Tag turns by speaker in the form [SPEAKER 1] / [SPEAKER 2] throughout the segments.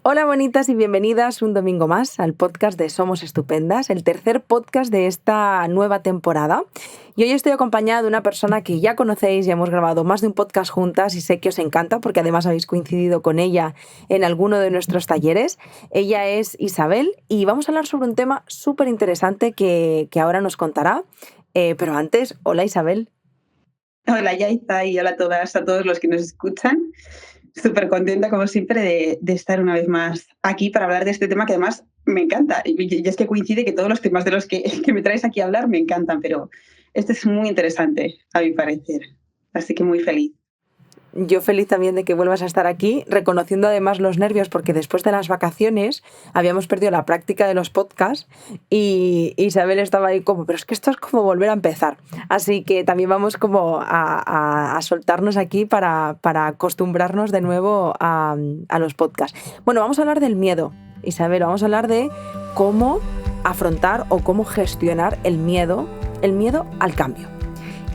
[SPEAKER 1] Hola bonitas y bienvenidas un domingo más al podcast de Somos Estupendas, el tercer podcast de esta nueva temporada. Y hoy estoy acompañada de una persona que ya conocéis, ya hemos grabado más de un podcast juntas y sé que os encanta porque además habéis coincidido con ella en alguno de nuestros talleres. Ella es Isabel y vamos a hablar sobre un tema súper interesante que ahora nos contará. Pero antes, hola Isabel.
[SPEAKER 2] Hola Yaita y hola a todos los que nos escuchan. Súper contenta como siempre de estar una vez más aquí para hablar de este tema que además me encanta. Y es que coincide que todos los temas de los que me traes aquí a hablar me encantan, pero este es muy interesante a mi parecer. Así que muy feliz.
[SPEAKER 1] Yo feliz también de que vuelvas a estar aquí, reconociendo además los nervios porque después de las vacaciones habíamos perdido la práctica de los podcasts y Isabel estaba ahí como, pero es que esto es como volver a empezar. Así que también vamos como a soltarnos aquí para acostumbrarnos de nuevo a los podcasts. Bueno, vamos a hablar del miedo, Isabel, vamos a hablar de cómo afrontar o cómo gestionar el miedo al cambio.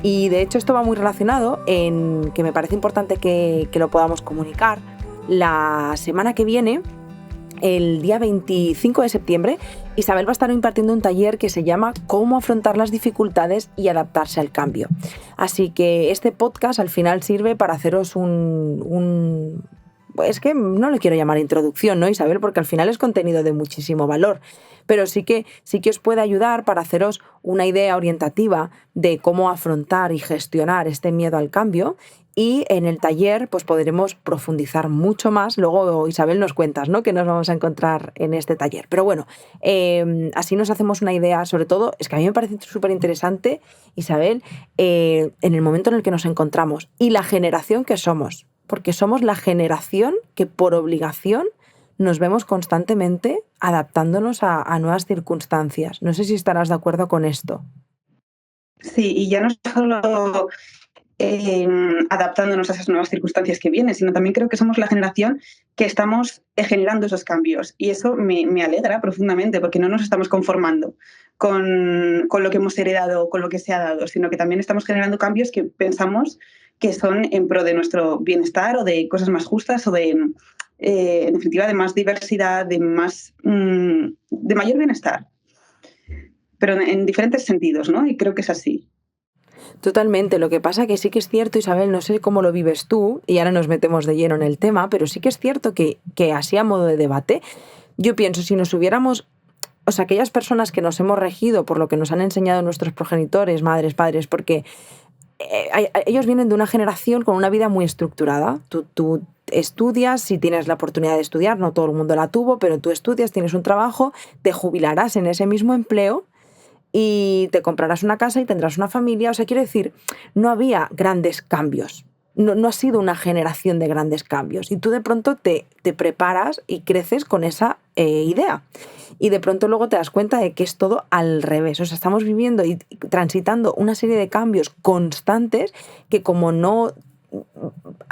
[SPEAKER 1] Y de hecho esto va muy relacionado en que me parece importante que lo podamos comunicar. La semana que viene, el día 25 de septiembre, Isabel va a estar impartiendo un taller que se llama Cómo afrontar las dificultades y adaptarse al cambio. Así que este podcast al final sirve para haceros es que no le quiero llamar introducción, ¿no, Isabel? Porque al final es contenido de muchísimo valor. Pero sí que os puede ayudar para haceros una idea orientativa de cómo afrontar y gestionar este miedo al cambio. Y en el taller pues podremos profundizar mucho más. Luego, Isabel, nos cuentas, ¿no?, que nos vamos a encontrar en este taller. Pero bueno, así nos hacemos una idea. Sobre todo, es que a mí me parece súper interesante, Isabel, en el momento en el que nos encontramos y la generación que somos. Porque somos la generación que por obligación nos vemos constantemente adaptándonos a nuevas circunstancias. No sé si estarás de acuerdo con esto.
[SPEAKER 2] Sí, y ya no solo adaptándonos a esas nuevas circunstancias que vienen, sino también creo que somos la generación que estamos generando esos cambios. Y eso me alegra profundamente porque no nos estamos conformando con lo que hemos heredado, con lo que se ha dado, sino que también estamos generando cambios que pensamos que son en pro de nuestro bienestar o de cosas más justas o de, en definitiva, de más diversidad, de mayor bienestar, pero en diferentes sentidos, ¿no? Y creo que es así.
[SPEAKER 1] Totalmente. Lo que pasa que sí que es cierto, Isabel, no sé cómo lo vives tú, y ahora nos metemos de lleno en el tema, pero sí que es cierto que así a modo de debate, yo pienso, si nos hubiéramos, o sea, aquellas personas que nos hemos regido por lo que nos han enseñado nuestros progenitores, madres, padres, porque ellos vienen de una generación con una vida muy estructurada. Tú estudias, si tienes la oportunidad de estudiar, no todo el mundo la tuvo, pero tú estudias, tienes un trabajo, te jubilarás en ese mismo empleo y te comprarás una casa y tendrás una familia. O sea, quiero decir, no había grandes cambios. No ha sido una generación de grandes cambios. Y tú de pronto te preparas y creces con esa idea. Y de pronto luego te das cuenta de que es todo al revés. O sea, estamos viviendo y transitando una serie de cambios constantes que, como no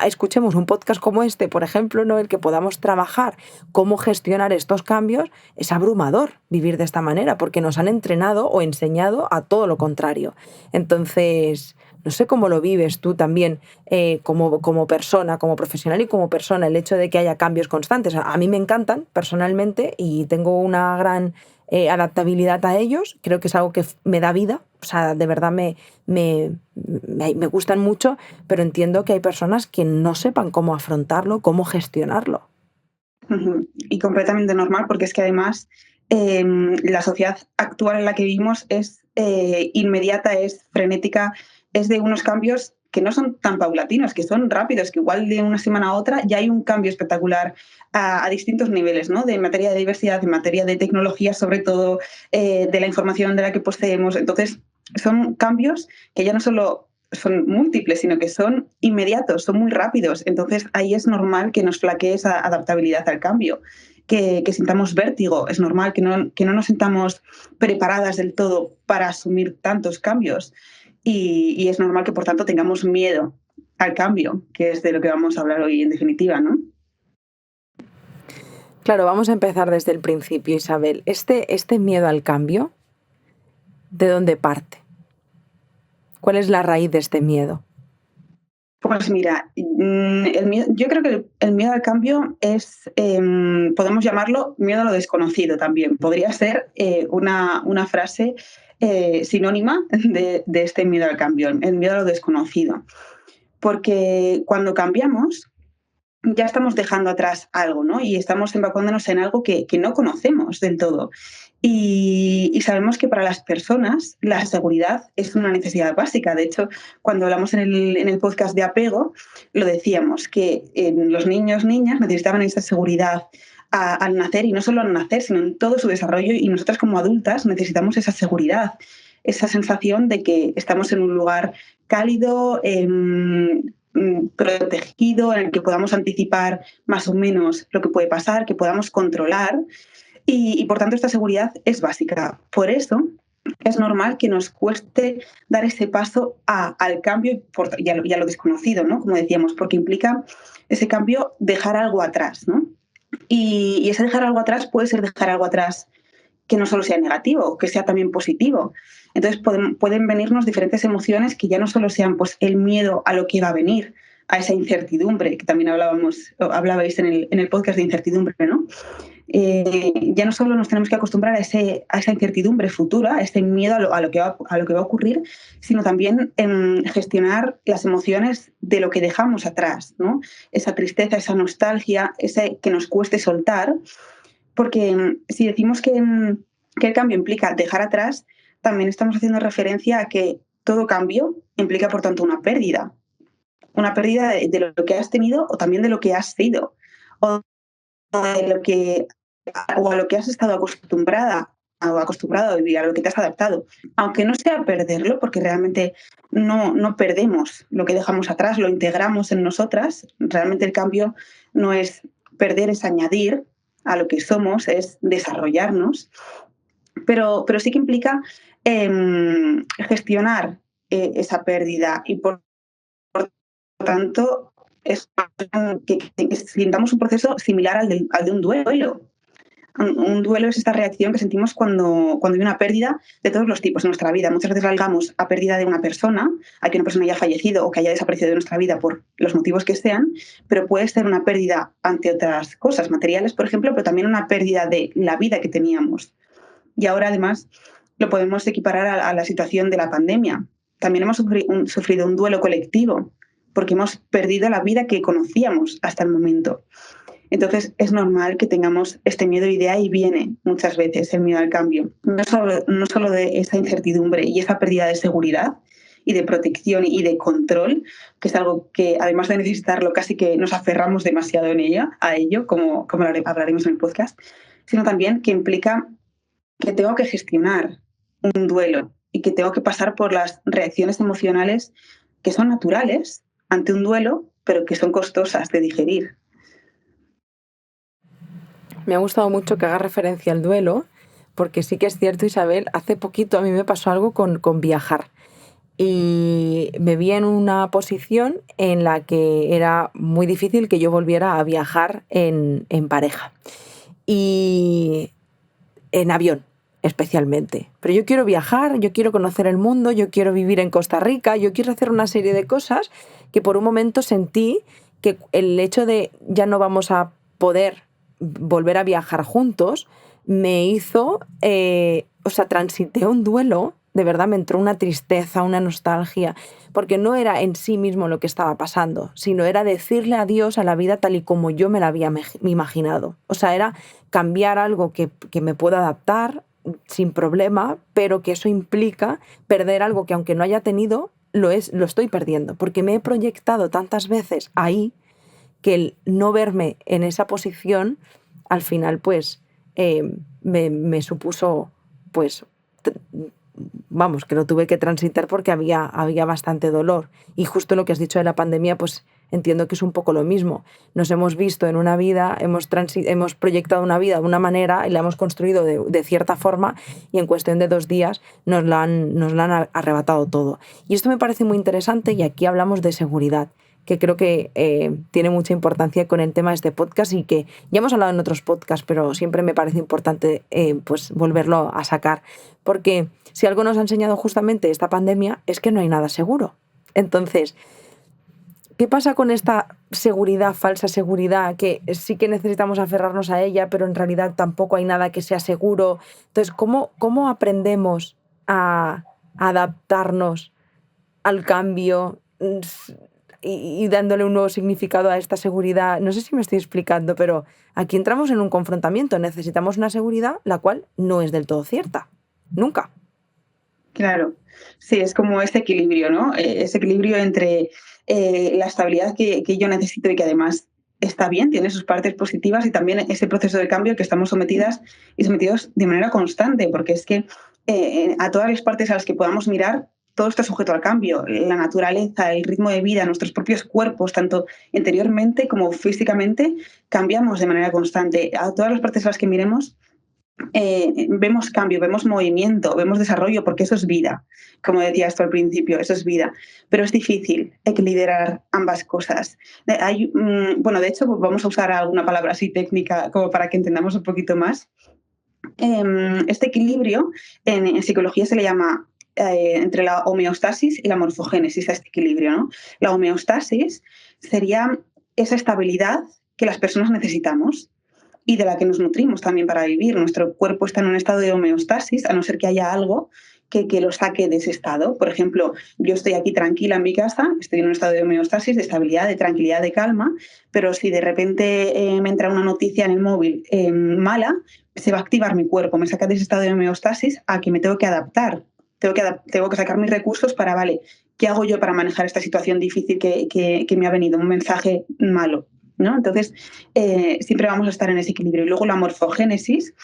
[SPEAKER 1] escuchemos un podcast como este, por ejemplo, ¿no?, el que podamos trabajar cómo gestionar estos cambios, es abrumador vivir de esta manera porque nos han entrenado o enseñado a todo lo contrario. Entonces, no sé cómo lo vives tú también, como persona, como profesional y como persona, el hecho de que haya cambios constantes. A mí me encantan personalmente y tengo una gran adaptabilidad a ellos. Creo que es algo que me da vida. O sea, de verdad me gustan mucho, pero entiendo que hay personas que no sepan cómo afrontarlo, cómo gestionarlo.
[SPEAKER 2] Y completamente normal, porque es que además la sociedad actual en la que vivimos es inmediata, es frenética, es de unos cambios que no son tan paulatinos, que son rápidos, que igual de una semana a otra ya hay un cambio espectacular a distintos niveles, ¿no? De materia de diversidad, de materia de tecnología, sobre todo, de la información de la que poseemos. Entonces, son cambios que ya no solo son múltiples, sino que son inmediatos, son muy rápidos. Entonces ahí es normal que nos flaquee esa adaptabilidad al cambio, que sintamos vértigo. Es normal que no nos sintamos preparadas del todo para asumir tantos cambios. Y es normal que, por tanto, tengamos miedo al cambio, que es de lo que vamos a hablar hoy en definitiva, ¿no?
[SPEAKER 1] Claro, vamos a empezar desde el principio, Isabel. Este miedo al cambio, ¿de dónde parte? ¿Cuál es la raíz de este miedo?
[SPEAKER 2] Pues mira, yo creo que el miedo al cambio es, podemos llamarlo miedo a lo desconocido también. Podría ser una frase sinónima de este miedo al cambio, el miedo a lo desconocido. Porque cuando cambiamos, ya estamos dejando atrás algo, ¿no? Y estamos embarcándonos en algo que no conocemos del todo. Y sabemos que para las personas la seguridad es una necesidad básica. De hecho, cuando hablamos en el podcast de apego, lo decíamos, que los niños, niñas necesitaban esa seguridad al nacer, y no solo al nacer, sino en todo su desarrollo, y nosotras como adultas necesitamos esa seguridad, esa sensación de que estamos en un lugar cálido, protegido, en el que podamos anticipar más o menos lo que puede pasar, que podamos controlar, y por tanto esta seguridad es básica. Por eso es normal que nos cueste dar ese paso al cambio y a lo desconocido, ¿no? Como decíamos, porque implica ese cambio dejar algo atrás, ¿no? Y ese dejar algo atrás puede ser dejar algo atrás que no solo sea negativo, que sea también positivo. Entonces pueden venirnos diferentes emociones que ya no solo sean pues el miedo a lo que va a venir, a esa incertidumbre, que también hablabais en el podcast de incertidumbre, ¿no? Ya no solo nos tenemos que acostumbrar a esa incertidumbre futura, a este miedo a lo que va a ocurrir, sino también en gestionar las emociones de lo que dejamos atrás, ¿no? Esa tristeza, esa nostalgia, ese que nos cueste soltar, porque si decimos que el cambio implica dejar atrás, también estamos haciendo referencia a que todo cambio implica, por tanto, una pérdida de lo que has tenido, o también de lo que has sido, o de lo que o a lo que has estado acostumbrada o acostumbrado a vivir, a lo que te has adaptado. Aunque no sea perderlo, porque realmente no perdemos lo que dejamos atrás, lo integramos en nosotras. Realmente el cambio no es perder, es añadir a lo que somos, es desarrollarnos, pero sí que implica gestionar esa pérdida, y por tanto es que sintamos un proceso similar al de un duelo. Un duelo es esta reacción que sentimos cuando hay una pérdida de todos los tipos en nuestra vida. Muchas veces la ligamos a pérdida de una persona, a que una persona haya fallecido o que haya desaparecido de nuestra vida por los motivos que sean, pero puede ser una pérdida ante otras cosas, materiales, por ejemplo, pero también una pérdida de la vida que teníamos. Y ahora, además, lo podemos equiparar a la situación de la pandemia. También hemos sufrido un duelo colectivo, porque hemos perdido la vida que conocíamos hasta el momento. Entonces es normal que tengamos este miedo, y de ahí viene muchas veces el miedo al cambio. No solo de esa incertidumbre y esa pérdida de seguridad y de protección y de control, que es algo que, además de necesitarlo, casi que nos aferramos demasiado a ello, como hablaremos en el podcast, sino también que implica que tengo que gestionar un duelo y que tengo que pasar por las reacciones emocionales que son naturales ante un duelo, pero que son costosas de digerir.
[SPEAKER 1] Me ha gustado mucho que haga referencia al duelo, porque sí que es cierto, Isabel, hace poquito a mí me pasó algo con viajar. Y me vi en una posición en la que era muy difícil que yo volviera a viajar en pareja. Y en avión, especialmente. Pero yo quiero viajar, yo quiero conocer el mundo, yo quiero vivir en Costa Rica, yo quiero hacer una serie de cosas que por un momento sentí que el hecho de ya no vamos a poder volver a viajar juntos me hizo, transité un duelo. De verdad me entró una tristeza, una nostalgia, porque no era en sí mismo lo que estaba pasando, sino era decirle adiós a la vida tal y como yo me la había imaginado. O sea, era cambiar algo que me pueda adaptar sin problema, pero que eso implica perder algo que, aunque no haya tenido, lo estoy perdiendo, porque me he proyectado tantas veces ahí que el no verme en esa posición al final pues me supuso pues vamos, que lo tuve que transitar porque había bastante dolor. Y justo lo que has dicho de la pandemia, pues entiendo que es un poco lo mismo. Nos hemos visto en una vida, hemos proyectado una vida de una manera y la hemos construido de cierta forma, y en cuestión de 2 días nos la han arrebatado todo. Y esto me parece muy interesante, y aquí hablamos de seguridad, que creo que tiene mucha importancia con el tema de este podcast, y que ya hemos hablado en otros podcasts, pero siempre me parece importante pues volverlo a sacar, porque si algo nos ha enseñado justamente esta pandemia es que no hay nada seguro. Entonces, ¿Qué pasa con esta seguridad, falsa seguridad, que sí que necesitamos aferrarnos a ella, pero en realidad tampoco hay nada que sea seguro? Entonces, ¿cómo aprendemos a adaptarnos al cambio y dándole un nuevo significado a esta seguridad? No sé si me estoy explicando, pero aquí entramos en un confrontamiento. Necesitamos una seguridad la cual no es del todo cierta. Nunca.
[SPEAKER 2] Claro, sí, es como ese equilibrio, ¿no? Ese equilibrio entre la estabilidad que yo necesito y que además está bien, tiene sus partes positivas, y también ese proceso de cambio que estamos sometidas y sometidos de manera constante, porque es que a todas las partes a las que podamos mirar, todo está sujeto al cambio. La naturaleza, el ritmo de vida, nuestros propios cuerpos, tanto interiormente como físicamente, cambiamos de manera constante. A todas las partes a las que miremos, vemos cambio, vemos movimiento, vemos desarrollo, porque eso es vida. Como decías tú al principio, eso es vida. Pero es difícil equilibrar ambas cosas. Bueno, de hecho, vamos a usar alguna palabra así técnica como para que entendamos un poquito más. Este equilibrio en psicología se le llama entre la homeostasis y la morfogénesis, a este equilibrio, ¿no? La homeostasis sería esa estabilidad que las personas necesitamos y de la que nos nutrimos también para vivir. Nuestro cuerpo está en un estado de homeostasis, a no ser que haya algo que lo saque de ese estado. Por ejemplo, yo estoy aquí tranquila en mi casa, estoy en un estado de homeostasis, de estabilidad, de tranquilidad, de calma, pero si de repente me entra una noticia en el móvil mala, se va a activar mi cuerpo, me saca de ese estado de homeostasis a que me tengo que adaptar. Tengo que sacar mis recursos para, vale, ¿qué hago yo para manejar esta situación difícil que me ha venido? Un mensaje malo, ¿no? Entonces, siempre vamos a estar en ese equilibrio. Y luego la morfogénesis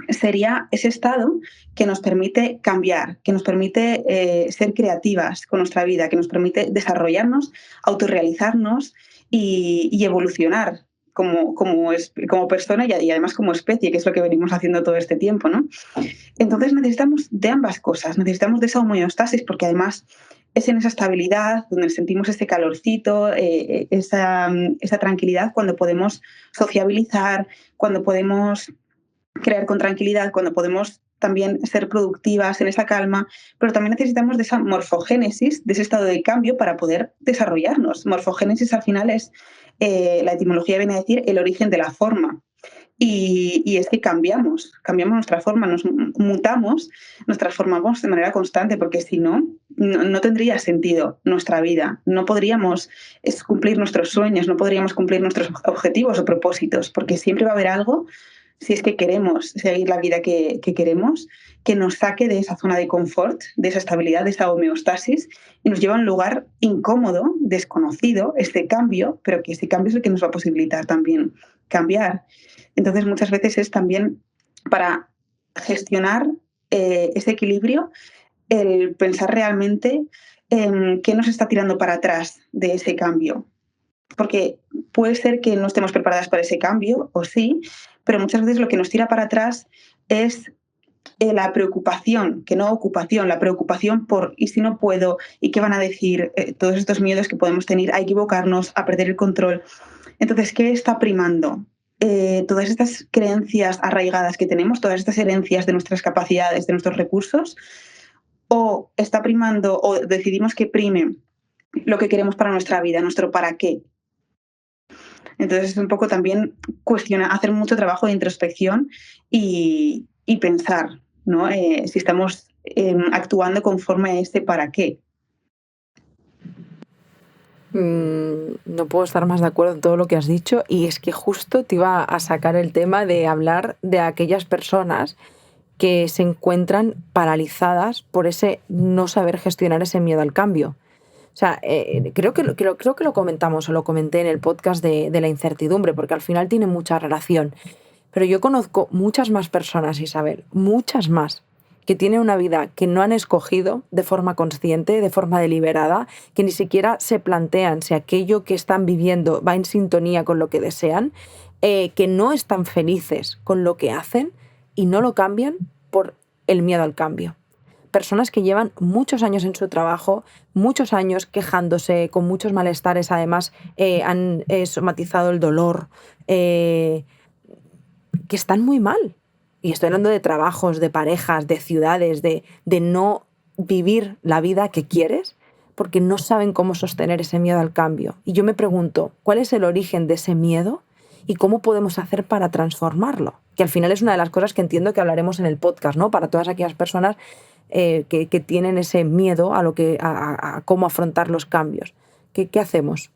[SPEAKER 2] sería ese estado que nos permite cambiar, que nos permite ser creativas con nuestra vida, que nos permite desarrollarnos, autorrealizarnos y evolucionar como persona y además como especie, que es lo que venimos haciendo todo este tiempo, ¿no? Entonces necesitamos de ambas cosas, necesitamos de esa homeostasis, porque además es en esa estabilidad donde sentimos ese calorcito, esa tranquilidad, cuando podemos sociabilizar, cuando podemos crear con tranquilidad, cuando podemos también ser productivas en esa calma, pero también necesitamos de esa morfogénesis, de ese estado de cambio para poder desarrollarnos. Morfogénesis al final es, la etimología viene a decir el origen de la forma. Y es que cambiamos nuestra forma, nos mutamos, nos transformamos de manera constante, porque si no, no tendría sentido nuestra vida. No podríamos cumplir nuestros sueños, no podríamos cumplir nuestros objetivos o propósitos, porque siempre va a haber algo, si es que queremos seguir la vida que queremos, que nos saque de esa zona de confort, de esa estabilidad, de esa homeostasis, y nos lleva a un lugar incómodo, desconocido, este cambio, pero que ese cambio es el que nos va a posibilitar también cambiar. Entonces, muchas veces es también para gestionar ese equilibrio, el pensar realmente en qué nos está tirando para atrás de ese cambio. Porque puede ser que no estemos preparadas para ese cambio, o sí, pero muchas veces lo que nos tira para atrás es la preocupación, que no ocupación, la preocupación por ¿y si no puedo? ¿Y qué van a decir? Todos estos miedos que podemos tener a equivocarnos, a perder el control. Entonces, ¿qué está primando? Todas estas creencias arraigadas que tenemos, todas estas herencias de nuestras capacidades, de nuestros recursos, o está primando, o decidimos que prime lo que queremos para nuestra vida, nuestro para qué. Entonces es un poco también hacer mucho trabajo de introspección y pensar, ¿no? Si estamos actuando conforme a este para qué.
[SPEAKER 1] No puedo estar más de acuerdo en todo lo que has dicho, y es que justo te iba a sacar el tema de hablar de aquellas personas que se encuentran paralizadas por ese no saber gestionar ese miedo al cambio. O sea, creo que lo comentamos, o lo comenté en el podcast de la incertidumbre, porque al final tiene mucha relación. Pero yo conozco muchas más personas, Isabel, muchas más, que tienen una vida que no han escogido de forma consciente, de forma deliberada, que ni siquiera se plantean si aquello que están viviendo va en sintonía con lo que desean, que no están felices con lo que hacen y no lo cambian por el miedo al cambio. Personas que llevan muchos años en su trabajo, muchos años quejándose, con muchos malestares, además han somatizado el dolor, que están muy mal. Y estoy hablando de trabajos, de parejas, de ciudades, de no vivir la vida que quieres, porque no saben cómo sostener ese miedo al cambio. Y yo me pregunto, ¿cuál es el origen de ese miedo y cómo podemos hacer para transformarlo? Que al final es una de las cosas que entiendo que hablaremos en el podcast, ¿no? Para todas aquellas personas que tienen ese miedo a cómo afrontar los cambios. ¿Qué hacemos?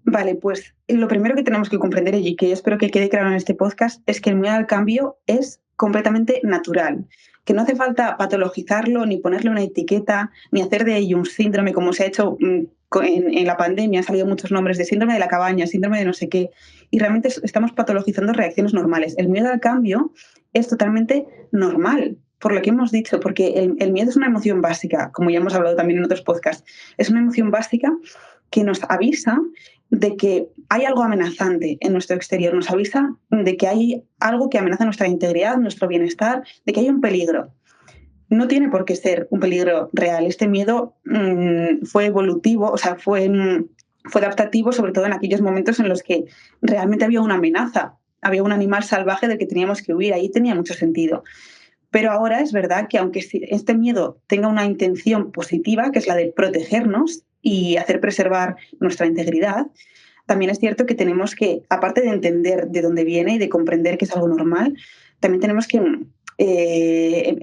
[SPEAKER 2] Vale, pues lo primero que tenemos que comprender, y que yo espero que quede claro en este podcast, es que el miedo al cambio es completamente natural, que no hace falta patologizarlo, ni ponerle una etiqueta, ni hacer de ello un síndrome, como se ha hecho en la pandemia. Han salido muchos nombres de síndrome de la cabaña, síndrome de no sé qué, y realmente estamos patologizando reacciones normales. El miedo al cambio es totalmente normal, por lo que hemos dicho, porque el miedo es una emoción básica, como ya hemos hablado también en otros podcasts. Es una emoción básica que nos avisa de que hay algo amenazante en nuestro exterior, nos avisa de que hay algo que amenaza nuestra integridad, nuestro bienestar, de que hay un peligro. No tiene por qué ser un peligro real. Este miedo fue evolutivo, o sea, fue adaptativo, sobre todo en aquellos momentos en los que realmente había una amenaza, había un animal salvaje del que teníamos que huir, ahí tenía mucho sentido. Pero ahora es verdad que aunque este miedo tenga una intención positiva, que es la de protegernos y hacer preservar nuestra integridad, también es cierto que tenemos que, aparte de entender de dónde viene y de comprender que es algo normal, también tenemos que,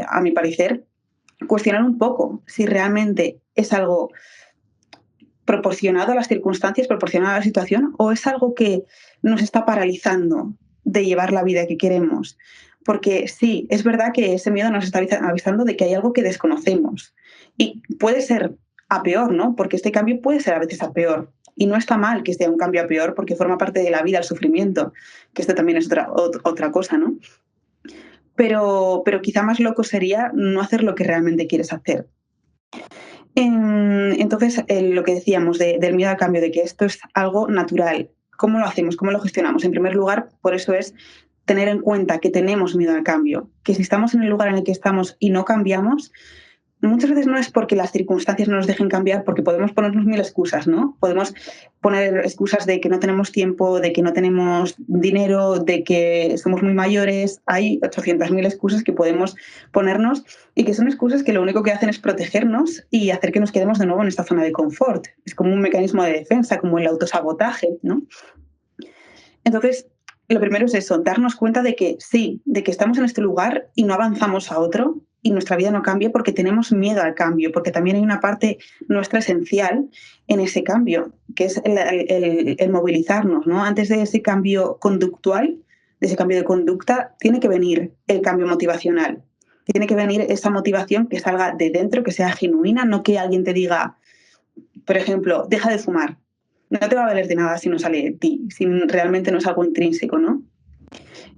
[SPEAKER 2] a mi parecer, cuestionar un poco si realmente es algo proporcionado a las circunstancias, proporcionado a la situación, o es algo que nos está paralizando de llevar la vida que queremos. Porque sí, es verdad que ese miedo nos está avisando de que hay algo que desconocemos. Y puede ser a peor, ¿no? Porque este cambio puede ser a veces a peor. Y no está mal que sea un cambio a peor porque forma parte de la vida, el sufrimiento, que esto también es otra cosa, ¿no? Pero quizá más loco sería no hacer lo que realmente quieres hacer. Entonces, lo que decíamos del miedo al cambio, de que esto es algo natural. ¿Cómo lo hacemos? ¿Cómo lo gestionamos? En primer lugar, por eso es tener en cuenta que tenemos miedo al cambio, que si estamos en el lugar en el que estamos y no cambiamos, muchas veces no es porque las circunstancias no nos dejen cambiar, porque podemos ponernos mil excusas, ¿no? Podemos poner excusas de que no tenemos tiempo, de que no tenemos dinero, de que somos muy mayores. Hay 800.000 excusas que podemos ponernos y que son excusas que lo único que hacen es protegernos y hacer que nos quedemos de nuevo en esta zona de confort. Es como un mecanismo de defensa, como el autosabotaje, ¿no? Entonces, lo primero es eso, darnos cuenta de que sí, de que estamos en este lugar y no avanzamos a otro y nuestra vida no cambia porque tenemos miedo al cambio, porque también hay una parte nuestra esencial en ese cambio, que es el movilizarnos, ¿no? Antes de ese cambio conductual, de ese cambio de conducta, tiene que venir el cambio motivacional. Tiene que venir esa motivación que salga de dentro, que sea genuina, no que alguien te diga, por ejemplo, deja de fumar. No te va a valer de nada si no sale de ti, si realmente no es algo intrínseco, ¿no?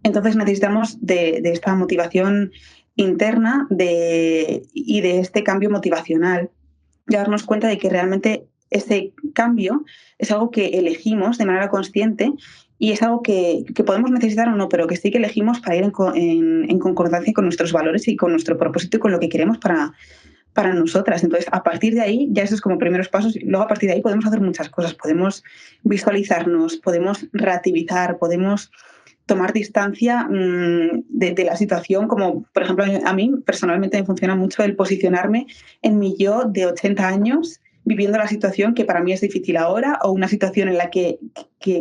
[SPEAKER 2] Entonces necesitamos de esta motivación interna y de este cambio motivacional, de darnos cuenta de que realmente ese cambio es algo que elegimos de manera consciente y es algo que podemos necesitar o no, pero que sí que elegimos para ir en concordancia con nuestros valores y con nuestro propósito y con lo que queremos para nosotras. Entonces, a partir de ahí, ya esos como primeros pasos, y luego a partir de ahí podemos hacer muchas cosas. Podemos visualizarnos, podemos relativizar, podemos tomar distancia de la situación, como por ejemplo a mí personalmente me funciona mucho el posicionarme en mi yo de 80 años viviendo la situación que para mí es difícil ahora o una situación en la que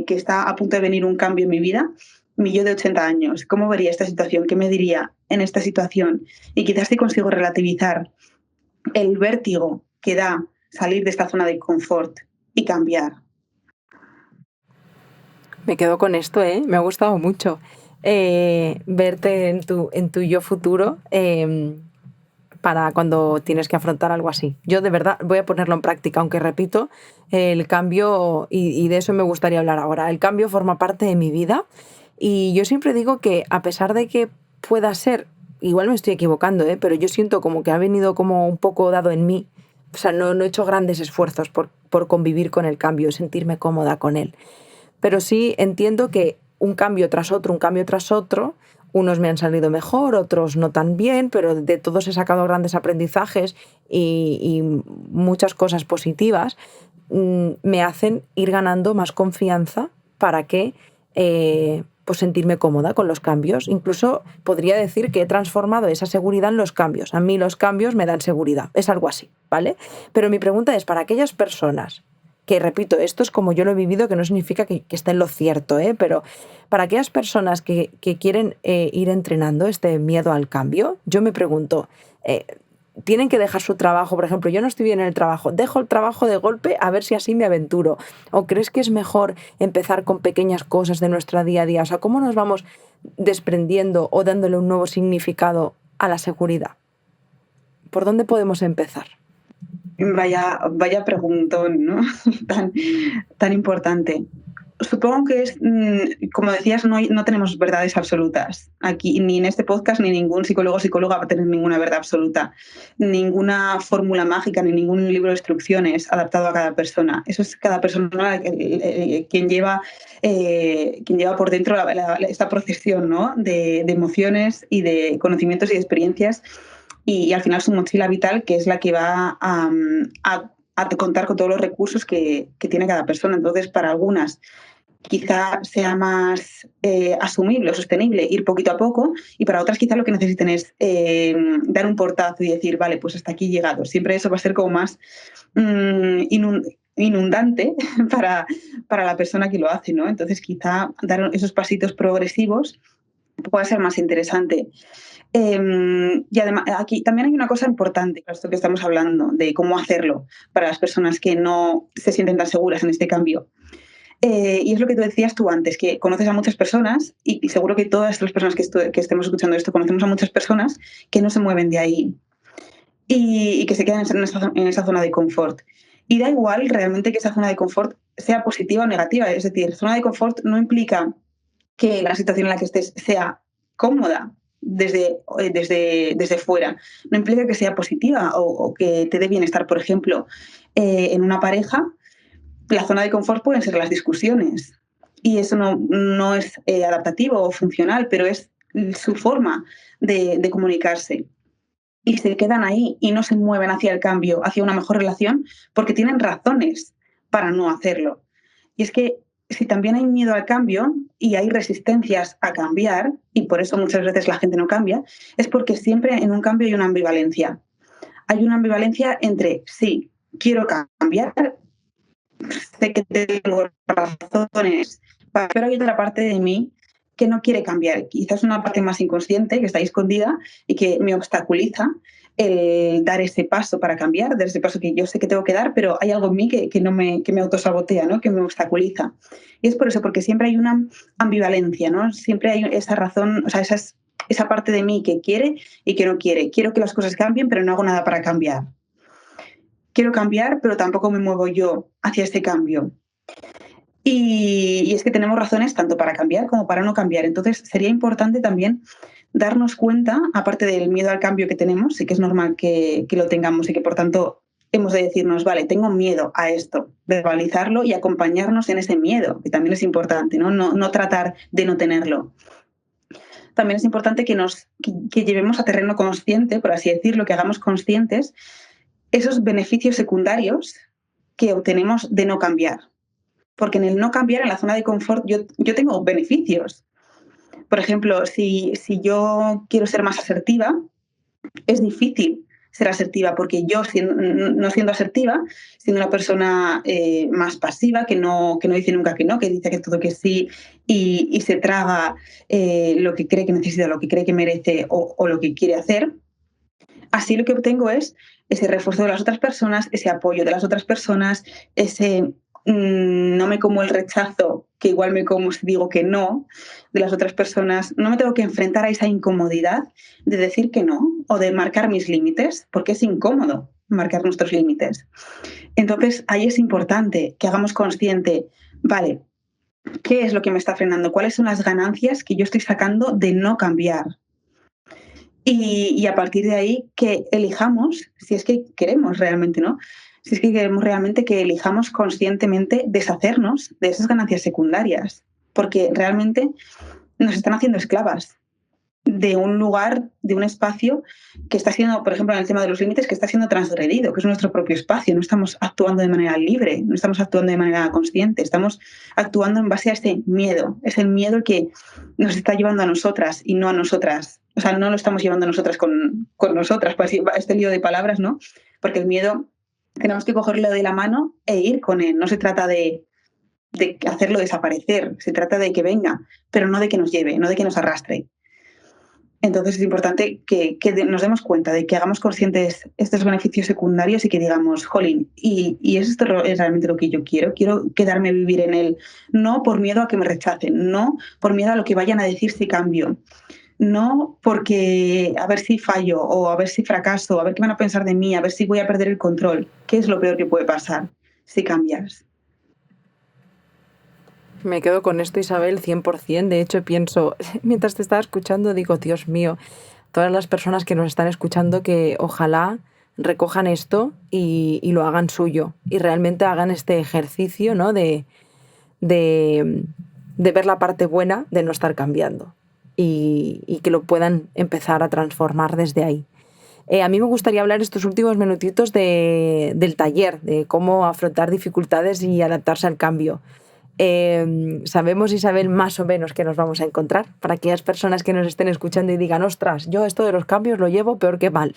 [SPEAKER 2] está a punto de venir un cambio en mi vida, mi yo de 80 años, ¿cómo vería esta situación? ¿Qué me diría en esta situación? Y quizás si consigo relativizar el vértigo que da salir de esta zona de confort y cambiar.
[SPEAKER 1] Me quedo con esto, ¿eh? Me ha gustado mucho verte en tu yo futuro para cuando tienes que afrontar algo así. Yo de verdad voy a ponerlo en práctica, aunque repito, el cambio, y de eso me gustaría hablar ahora, el cambio forma parte de mi vida y yo siempre digo que a pesar de que pueda ser, igual me estoy equivocando, pero yo siento como que ha venido como un poco dado en mí, o sea, no he hecho grandes esfuerzos por convivir con el cambio, sentirme cómoda con él. Pero sí entiendo que un cambio tras otro, unos me han salido mejor, otros no tan bien, pero de todos he sacado grandes aprendizajes y muchas cosas positivas me hacen ir ganando más confianza para que pues sentirme cómoda con los cambios. Incluso podría decir que he transformado esa seguridad en los cambios. A mí los cambios me dan seguridad. Es algo así, ¿vale? Pero mi pregunta es, para aquellas personas que, repito, esto es como yo lo he vivido, que no significa que esté en lo cierto, pero para aquellas personas que quieren ir entrenando este miedo al cambio, yo me pregunto, tienen que dejar su trabajo, por ejemplo, yo no estoy bien en el trabajo, dejo el trabajo de golpe a ver si así me aventuro, o crees que es mejor empezar con pequeñas cosas de nuestra día a día, o sea, ¿cómo nos vamos desprendiendo o dándole un nuevo significado a la seguridad? ¿Por dónde podemos empezar?
[SPEAKER 2] Vaya preguntón, ¿no? tan importante. Supongo que es, como decías, no tenemos verdades absolutas. Aquí, ni en este podcast, ni ningún psicólogo o psicóloga va a tener ninguna verdad absoluta. Ninguna fórmula mágica, ni ningún libro de instrucciones adaptado a cada persona. Eso es cada persona quien lleva por dentro esta procesión, ¿no? de emociones y de conocimientos y de experiencias. Y al final su mochila vital, que es la que va a contar con todos los recursos que tiene cada persona. Entonces, para algunas quizá sea más asumible o sostenible ir poquito a poco, y para otras quizá lo que necesiten es dar un portazo y decir, vale, pues hasta aquí he llegado. Siempre eso va a ser como más inundante para la persona que lo hace, ¿no? Entonces quizá dar esos pasitos progresivos pueda ser más interesante. Y además, aquí también hay una cosa importante, esto que estamos hablando, de cómo hacerlo para las personas que no se sienten tan seguras en este cambio. Y es lo que tú decías tú antes, que conoces a muchas personas y seguro que todas las personas que estemos escuchando esto conocemos a muchas personas que no se mueven de ahí y que se quedan en esa zona de confort. Y da igual realmente que esa zona de confort sea positiva o negativa. Es decir, zona de confort no implica que la situación en la que estés sea cómoda desde fuera. No implica que sea positiva o que te dé bienestar. Por ejemplo, en una pareja, la zona de confort pueden ser las discusiones. Y eso no es adaptativo o funcional, pero es su forma de comunicarse. Y se quedan ahí y no se mueven hacia el cambio, hacia una mejor relación, porque tienen razones para no hacerlo. Y es que si también hay miedo al cambio y hay resistencias a cambiar, y por eso muchas veces la gente no cambia, es porque siempre en un cambio hay una ambivalencia. Hay una ambivalencia entre, sí, quiero cambiar, sé que tengo razones, pero hay otra parte de mí que no quiere cambiar. Quizás una parte más inconsciente, que está ahí escondida y que me obstaculiza el dar ese paso para cambiar, dar ese paso que yo sé que tengo que dar, pero hay algo en mí que me autosabotea, ¿no? Que me obstaculiza. Y es por eso, porque siempre hay una ambivalencia, ¿no? Siempre hay esa razón, o sea, esa parte de mí que quiere y que no quiere. Quiero que las cosas cambien, pero no hago nada para cambiar. Quiero cambiar, pero tampoco me muevo yo hacia este cambio. Y es que tenemos razones tanto para cambiar como para no cambiar. Entonces, sería importante también darnos cuenta, aparte del miedo al cambio que tenemos, y que es normal que lo tengamos y que, por tanto, hemos de decirnos, vale, tengo miedo a esto, verbalizarlo y acompañarnos en ese miedo, que también es importante, ¿no? No tratar de no tenerlo. También es importante que llevemos a terreno consciente, por así decirlo, que hagamos conscientes esos beneficios secundarios que obtenemos de no cambiar. Porque en el no cambiar, en la zona de confort, yo tengo beneficios. Por ejemplo, si yo quiero ser más asertiva, es difícil ser asertiva porque yo, no siendo asertiva, siendo una persona más pasiva, que no dice nunca que no, que dice que todo que sí y se traga lo que cree que necesita, lo que cree que merece o lo que quiere hacer, así lo que obtengo es ese refuerzo de las otras personas, ese apoyo de las otras personas, ese no me como el rechazo, que igual me como si digo que no, de las otras personas. No me tengo que enfrentar a esa incomodidad de decir que no o de marcar mis límites, porque es incómodo marcar nuestros límites. Entonces, ahí es importante que hagamos consciente, vale, ¿qué es lo que me está frenando? ¿Cuáles son las ganancias que yo estoy sacando de no cambiar? Y a partir de ahí que elijamos, si es que queremos realmente, ¿no? Si es que queremos realmente que elijamos conscientemente deshacernos de esas ganancias secundarias, porque realmente nos están haciendo esclavas. de un lugar, de un espacio que está siendo, por ejemplo, en el tema de los límites, que está siendo transgredido, que es nuestro propio espacio. No estamos actuando de manera libre, no estamos actuando de manera consciente, estamos actuando en base a este miedo. Es el miedo el que nos está llevando a nosotras y no a nosotras. O sea, no lo estamos llevando a nosotras con nosotras, pues este lío de palabras, ¿no? Porque el miedo tenemos que cogerlo de la mano e ir con él. No se trata de hacerlo desaparecer, se trata de que venga, pero no de que nos lleve, no de que nos arrastre. Entonces es importante que nos demos cuenta de que hagamos conscientes estos beneficios secundarios y que digamos, jolín, y esto es realmente lo que yo quiero quedarme a vivir en él, no por miedo a que me rechacen, no por miedo a lo que vayan a decir si cambio, no porque a ver si fallo o a ver si fracaso, a ver qué van a pensar de mí, a ver si voy a perder el control. ¿Qué es lo peor que puede pasar si cambias?
[SPEAKER 1] Me quedo con esto, Isabel, 100%. De hecho, pienso, mientras te estaba escuchando, digo, Dios mío, todas las personas que nos están escuchando, que ojalá recojan esto y lo hagan suyo y realmente hagan este ejercicio, ¿no? De, de ver la parte buena de no estar cambiando y que lo puedan empezar a transformar desde ahí. A mí me gustaría hablar estos últimos minutitos del taller, de cómo afrontar dificultades y adaptarse al cambio. Sabemos, Isabel, más o menos qué nos vamos a encontrar para aquellas personas que nos estén escuchando y digan, ostras, yo esto de los cambios lo llevo peor que mal.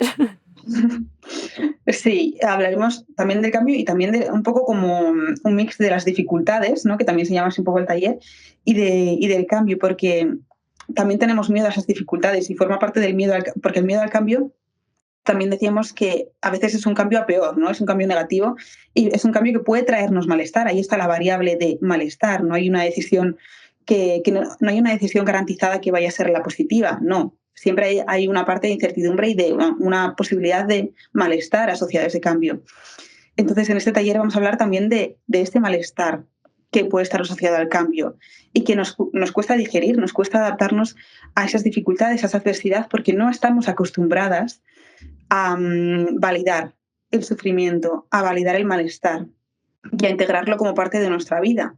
[SPEAKER 2] Sí, hablaremos también del cambio y también de un poco como un mix de las dificultades, ¿no? Que también se llama así un poco el taller, y del cambio, porque también tenemos miedo a esas dificultades y forma parte del miedo, porque el miedo al cambio también decíamos que a veces es un cambio a peor, ¿no? Es un cambio negativo y es un cambio que puede traernos malestar. Ahí está la variable de malestar. No hay una decisión no hay una decisión garantizada que vaya a ser la positiva. No. Siempre hay una parte de incertidumbre y de una posibilidad de malestar asociada a ese cambio. Entonces, en este taller vamos a hablar también de este malestar que puede estar asociado al cambio y que nos cuesta digerir, nos cuesta adaptarnos a esas dificultades, a esa adversidad, porque no estamos acostumbradas a validar el sufrimiento, a validar el malestar y a integrarlo como parte de nuestra vida.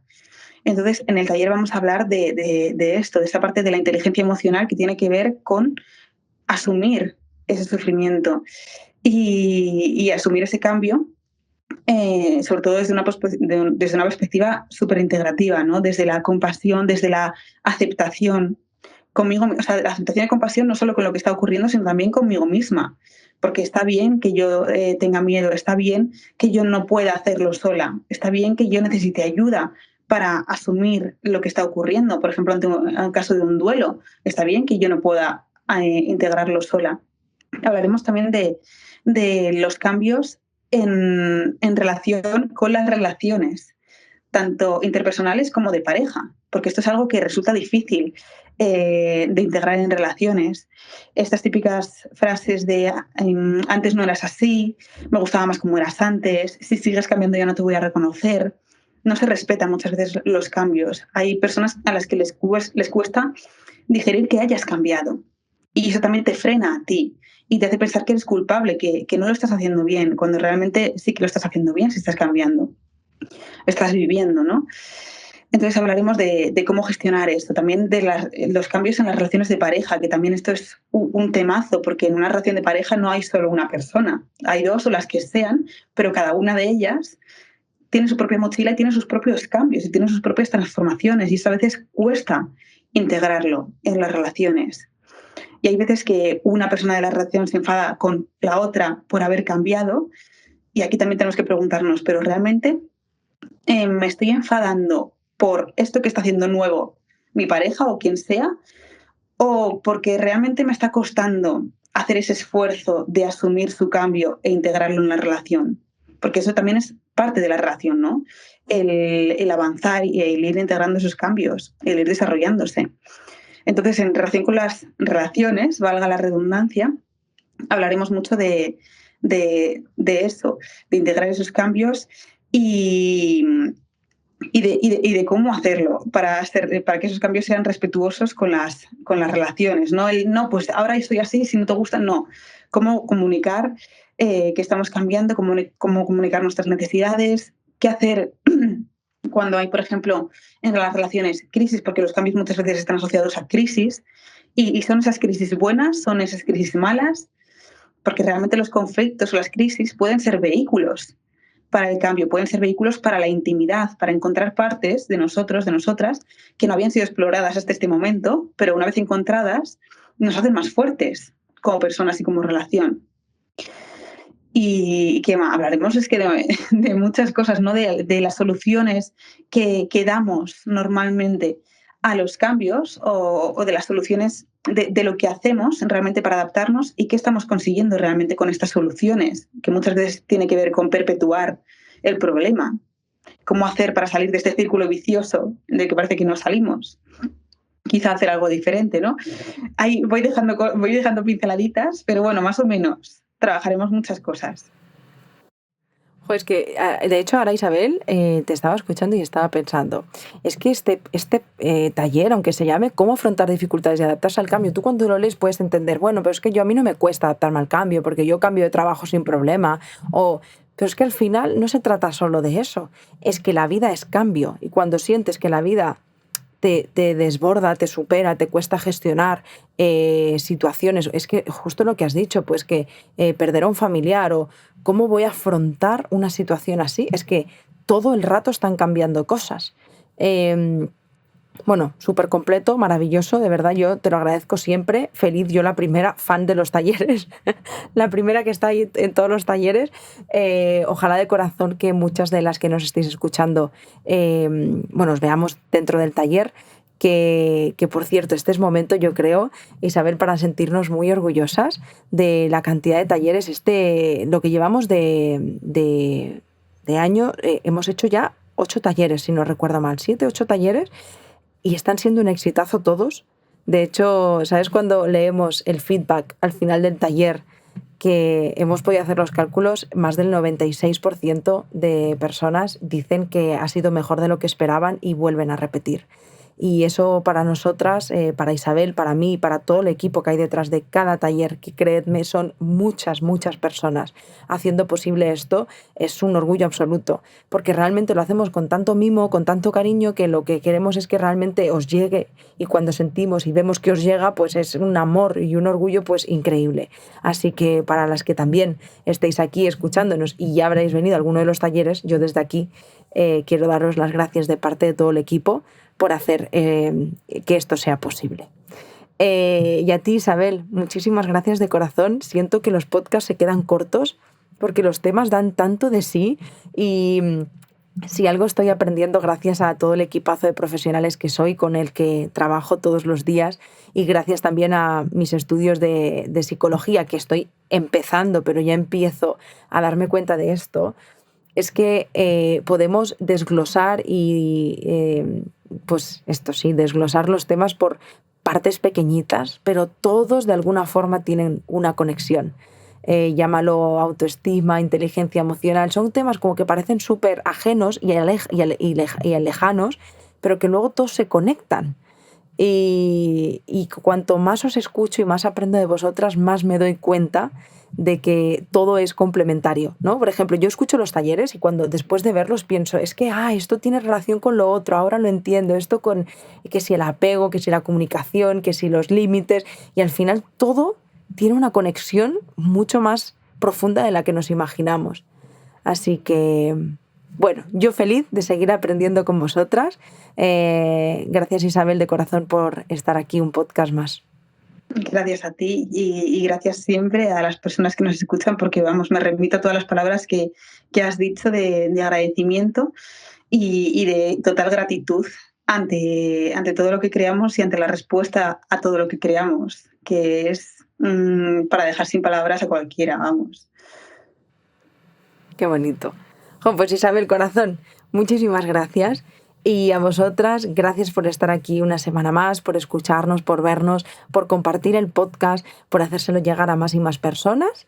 [SPEAKER 2] Entonces, en el taller vamos a hablar de esto, de esa parte de la inteligencia emocional que tiene que ver con asumir ese sufrimiento y asumir ese cambio, sobre todo desde una perspectiva súper integrativa, ¿no? Desde la compasión, desde la aceptación conmigo, o sea, la aceptación y compasión no solo con lo que está ocurriendo, sino también conmigo misma. Porque está bien que yo tenga miedo, está bien que yo no pueda hacerlo sola, está bien que yo necesite ayuda para asumir lo que está ocurriendo. Por ejemplo, ante un caso de un duelo, está bien que yo no pueda integrarlo sola. Hablaremos también de los cambios en relación con las relaciones, tanto interpersonales como de pareja, porque esto es algo que resulta difícil de integrar en relaciones. Estas típicas frases de antes no eras así, me gustaba más como eras antes, si sigues cambiando ya no te voy a reconocer. No se respetan muchas veces los cambios. Hay personas a las que les cuesta digerir que hayas cambiado. Y eso también te frena a ti y te hace pensar que eres culpable, que no lo estás haciendo bien, cuando realmente sí que lo estás haciendo bien si estás cambiando, estás viviendo, ¿no? Entonces hablaremos de cómo gestionar esto, también de los cambios en las relaciones de pareja, que también esto es un temazo, porque en una relación de pareja no hay solo una persona, hay dos o las que sean, pero cada una de ellas tiene su propia mochila y tiene sus propios cambios y tiene sus propias transformaciones, y eso a veces cuesta integrarlo en las relaciones. Y hay veces que una persona de la relación se enfada con la otra por haber cambiado, y aquí también tenemos que preguntarnos, ¿pero realmente me estoy enfadando por esto que está haciendo nuevo mi pareja o quien sea, o porque realmente me está costando hacer ese esfuerzo de asumir su cambio e integrarlo en la relación? Porque eso también es parte de la relación, ¿no? El avanzar y el ir integrando esos cambios, el ir desarrollándose. Entonces, en relación con las relaciones, valga la redundancia, hablaremos mucho de eso, de integrar esos cambios y, de cómo hacerlo para que esos cambios sean respetuosos con las relaciones. No, pues ahora estoy así, si no te gusta, no. Cómo comunicar que estamos cambiando, cómo comunicar nuestras necesidades, qué hacer cuando hay, por ejemplo, en las relaciones crisis, porque los cambios muchas veces están asociados a crisis, Y son esas crisis buenas, son esas crisis malas, porque realmente los conflictos o las crisis pueden ser vehículos para el cambio, pueden ser vehículos para la intimidad, para encontrar partes de nosotros, de nosotras, que no habían sido exploradas hasta este momento, pero una vez encontradas nos hacen más fuertes como personas y como relación. Y que hablaremos es que de muchas cosas, ¿no? De las soluciones que damos normalmente a los cambios o de las soluciones de lo que hacemos realmente para adaptarnos y qué estamos consiguiendo realmente con estas soluciones, que muchas veces tiene que ver con perpetuar el problema. Cómo hacer para salir de este círculo vicioso del que parece que no salimos. Quizá hacer algo diferente, ¿no? Ahí voy dejando pinceladitas, pero bueno, más o menos trabajaremos muchas cosas.
[SPEAKER 1] Pues que, de hecho, ahora Isabel, te estaba escuchando y estaba pensando, es que este taller, aunque se llame Cómo afrontar dificultades y adaptarse al cambio, tú cuando lo lees puedes entender, bueno, pero es que a mí no me cuesta adaptarme al cambio, porque yo cambio de trabajo sin problema, pero es que al final no se trata solo de eso, es que la vida es cambio, y cuando sientes que la vida te desborda, te supera, te cuesta gestionar situaciones. Es que justo lo que has dicho, pues que perder a un familiar o cómo voy a afrontar una situación así, es que todo el rato están cambiando cosas. Bueno, súper completo, maravilloso, de verdad yo te lo agradezco siempre, feliz, yo la primera fan de los talleres, la primera que está ahí en todos los talleres, ojalá de corazón que muchas de las que nos estéis escuchando, bueno, os veamos dentro del taller, que por cierto, este es momento, yo creo, Isabel, para sentirnos muy orgullosas de la cantidad de talleres, lo que llevamos de año, hemos hecho ya 8 talleres, si no recuerdo mal, 7, 8 talleres, y están siendo un exitazo todos. De hecho, ¿sabes cuando leemos el feedback al final del taller? Que hemos podido hacer los cálculos, más del 96% de personas dicen que ha sido mejor de lo que esperaban y vuelven a repetir. Y eso para nosotras, para Isabel, para mí, para todo el equipo que hay detrás de cada taller, que creedme son muchas, muchas personas haciendo posible esto, es un orgullo absoluto, porque realmente lo hacemos con tanto mimo, con tanto cariño, que lo que queremos es que realmente os llegue, y cuando sentimos y vemos que os llega, pues es un amor y un orgullo pues increíble. Así que para las que también estéis aquí escuchándonos y ya habréis venido a alguno de los talleres, yo desde aquí quiero daros las gracias de parte de todo el equipo por hacer que esto sea posible. Y a ti, Isabel, muchísimas gracias de corazón. Siento que los podcasts se quedan cortos porque los temas dan tanto de sí y si algo estoy aprendiendo gracias a todo el equipazo de profesionales que soy, con el que trabajo todos los días, y gracias también a mis estudios de psicología, que estoy empezando, pero ya empiezo a darme cuenta de esto, es que podemos desglosar y, pues esto sí, desglosar los temas por partes pequeñitas, pero todos de alguna forma tienen una conexión. Llámalo autoestima, inteligencia emocional, son temas como que parecen súper ajenos y lejanos, pero que luego todos se conectan. Y cuanto más os escucho y más aprendo de vosotras, más me doy cuenta de que todo es complementario, ¿no? Por ejemplo, yo escucho los talleres y cuando después de verlos pienso, es que esto tiene relación con lo otro, ahora lo entiendo, esto con que si el apego, que si la comunicación, que si los límites, y al final todo tiene una conexión mucho más profunda de la que nos imaginamos. Así que, bueno, yo feliz de seguir aprendiendo con vosotras. Gracias, Isabel, de corazón, por estar aquí un podcast más.
[SPEAKER 2] Gracias a ti y gracias siempre a las personas que nos escuchan, porque vamos, me remito a todas las palabras que has dicho de agradecimiento y de total gratitud ante todo lo que creamos y ante la respuesta a todo lo que creamos, que es para dejar sin palabras a cualquiera, vamos.
[SPEAKER 1] Qué bonito. Pues Isabel, corazón, muchísimas gracias. Y a vosotras, gracias por estar aquí una semana más, por escucharnos, por vernos, por compartir el podcast, por hacérselo llegar a más y más personas.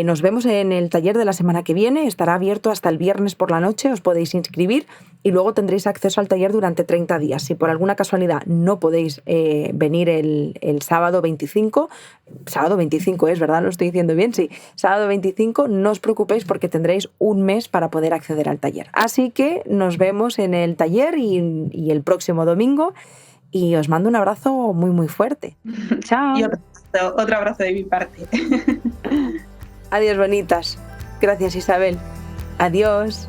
[SPEAKER 1] Nos vemos en el taller de la semana que viene, estará abierto hasta el viernes por la noche, os podéis inscribir y luego tendréis acceso al taller durante 30 días. Si por alguna casualidad no podéis venir el sábado 25 es, ¿verdad? ¿Lo estoy diciendo bien? Sí, sábado 25, no os preocupéis porque tendréis un mes para poder acceder al taller. Así que nos vemos en el taller y el próximo domingo. y os mando un abrazo muy, muy fuerte.
[SPEAKER 3] Chao.
[SPEAKER 2] Y otro abrazo de mi parte.
[SPEAKER 1] Adiós, bonitas. Gracias, Isabel. Adiós.